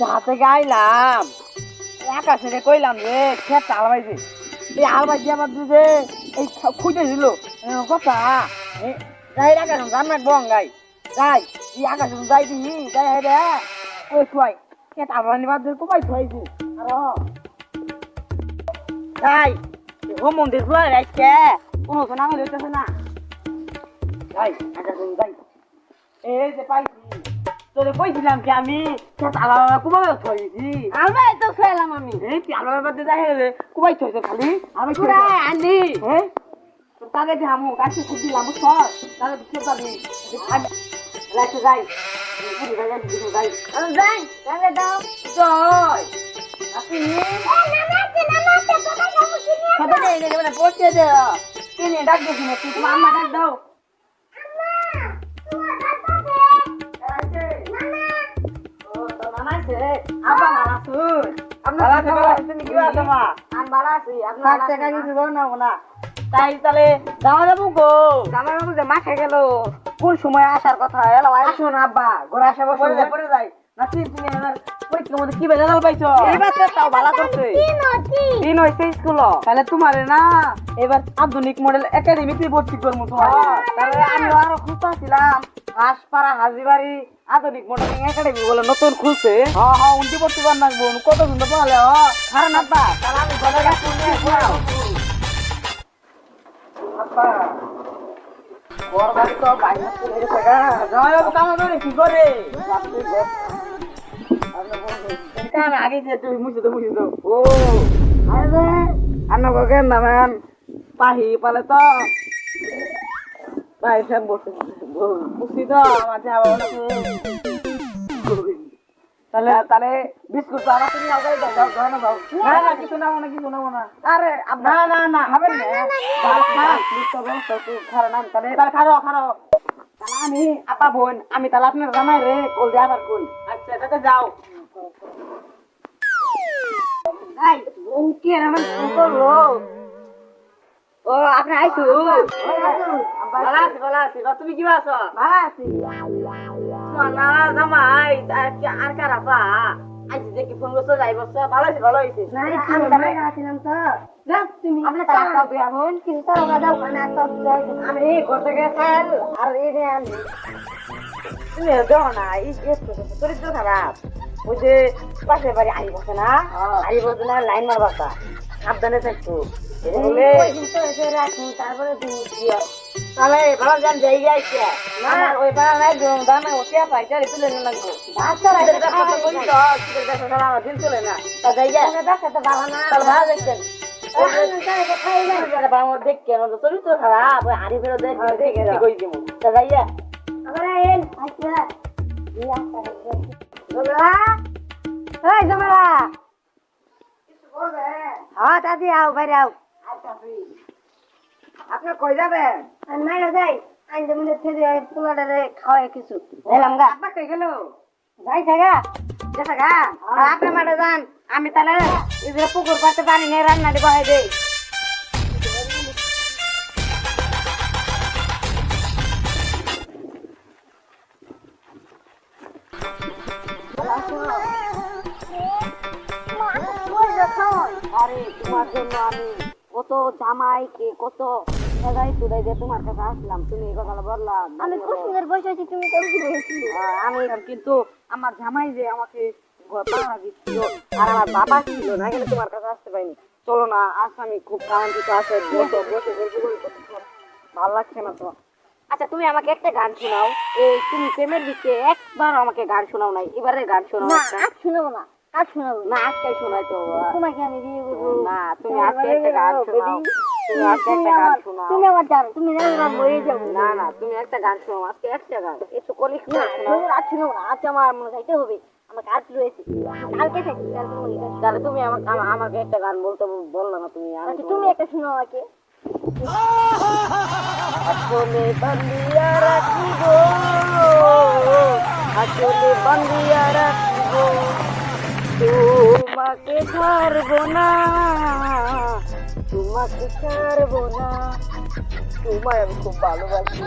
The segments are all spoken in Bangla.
হাতে গাইলাম আকাশে কইলাম রে খেত আলবাইছে এই আলবাই দিয়ে আমার দুধে এই খুঁজে দিল কথা যাই আকাশ জান রাখবো গাই যাই এই আকাশ যাই দিই যাই রে ওই খুয়াই খেত আলবানি বাদ দিয়ে কোপাই খুয়াইছি আর যাই হোম মন্দির খোলা রাখছে কোনো তো নামে রইতেছে না যাই আকাশ যাই এই যে পাইছি তোরে কইছিলাম কি আমি খেত আলাদা কুমাই থইছি আলবাই তো খেলাম আমি এই আলাদা বাদ দিয়ে হে কুমাই থইছে খালি আমি পুরা আন্দি হ্যাঁ তো তাকে যে আমু কাছে খুদিলাম সর তাহলে দিতে পারবি রাখতে যাই পুরি ভাই দিতে যাই আমি যাই তাহলে দাও জয় আপনি নামাতে তোমরা যাবো কিনে কত দেই রে মানে পড়তে দে কিনে ডাক দিছি না তুই তোমার আম্মা ডাক দাও আব্বা মারা শুন আপনারা তুমি কি আছো মা আমি ভালো আছি আপনার থাকতে কাজে দিব না না তাই তাহলে যাওয়া যাবো গো জামাই বাবু যে মাঠে গেল কোন সময় আসার কথা এলো আসুন আব্বা ঘরে আসা পরে যাই না তুমি আমার পরীক্ষার মধ্যে কি বেজাল পাইছো এবার তো তাও ভালো করছে দিন হইছে স্কুল তাহলে তোমারে না এবার আধুনিক মডেল একাডেমিতে ভর্তি করবো তোমার তাহলে আমি আরো খুঁজতেছিলাম হাসপাড়া হাজিবাড়ি আধুনিক মডেল একাডেমি বলে নতুন খুলছে হ্যাঁ হ্যাঁ উন্টি ভর্তি কর নাকবো কত সুন্দর পালে কারণ আব্বা তাহলে আমি ঘরে গেছি আব্বা বড় বাড়ি তো বাইরে চলে গেছে গা জয় বাবু কাম করে কি করে কাম আগে যে তুই মুছে দাও ও আরে আন্ন গগেন নামান পাহি পালে তো ভাই সব বসে বুঝছি তো আমার যা বাবা তাহলে তাহলে বিস্কুট তো আমার তুমি আগে দাও দাও না দাও না কিছু না মনে কিছু না মনে আরে না না না খাবেন না খারাপ নাম তাহলে খারো তাহলে আমি আপা বোন আমি তাহলে আপনার জামাই রে কল দিয়ে আবার কোন আচ্ছা তাতে যাও এই ও কি আমার ফোন করলো ও আপনি আইছো ভালো আছি তুমি কি আছো ভালো আছি না জামাই আর কারাপা আজ দেখি ফোন করছো যাই বসছো ভালো হয়েছে না আমি বাইরে আছিলাম তো যাও তুমি আপনি টাকা বিয়া হন কিন্তু ওরা দাও না তো আমি করতে গেছেন আর এই যে আমি তুমি দেখো না এই চরিত্র খারাপ ওই যে পাশের বাড়ি আড়ি বসে না আড়ি বসে না লাইন মারবাতা সাবধানে থাকতো তারপরে তাহলে ভালো যান জায়গা আছে না ওই পাড়া নাই দানা ওটিয়া পাইটা তুলে নিয়ে লাগবো দিন চলে না তা জায়গা তাহলে ভালো দেখছেন দেখছেন চরিত্র খারাপ ওই হাড়ি ফেরত দেখে দিব তা যাইয়া হ্যাঁ দাদি আও বাইরে আও আপনি কই যাবেন নাই যাই আইন মনে থেকে পোলাটারে খাওয়াই কিছু এলাম গা আপা কই গেল যাই থাকা গেছে গা আপনি মাঠে যান আমি তাহলে এই যে পুকুর পাতে পানি নিয়ে রান্না দিব হয় দেই আরে তোমার জন্য আমি কত জামাইকে কত জায়গায় তুলে দিয়ে তোমার কাছে আসলাম তুমি এই কথা বললাম আমি খুব সুন্দর বসে আছি তুমি আমি কিন্তু আমার জামাই যে আমাকে পাড়া দিচ্ছিল আর আমার বাবা ছিল না কিন্তু তোমার কাছে আসতে পারিনি চলো না আজ আমি খুব কারণটিত আছে বসে ভালো লাগছে না তো আচ্ছা তুমি আমাকে একটা গান শোনাও এই তুমি প্রেমের দিকে একবার আমাকে গান শোনাও নাই এবারে গান শোনাও না আজ শোনাবো না আজ শোনাবো না আজকে শোনাই তো তোমাকে আমি বিয়ে করবো না তুমি আজকে একটা গান শোনাও তুমি আজকে একটা গান শোনাও তুমি আমার জানো তুমি না মরে যাবো না না তুমি একটা গান শোনাও আজকে একটা গান একটু কলিক না শোনাও আজ শোনাবো না আজ আমার মনে চাইতে হবে আমার কাজ রয়েছে কালকে থাকি কালকে মনে হয় তাহলে তুমি আমাকে একটা গান বলতে বললো না তুমি আচ্ছা তুমি একটা শোনাও আমাকে আসলে বন্দিয়া রাখিব আসলে বন্দিয়া রাখিব তোমাকে ছাড়বো না তোমাকে ছাড়বো না তোমায় আমি খুব ভালোবাসি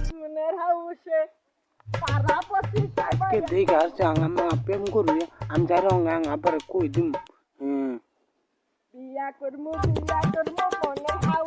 মনের হাউসে পারাপতি আজকে দেখে আসছে আমার প্রেম করবি আমি যাই রঙ আবার কই দিম বিয়া করমু মনে হাও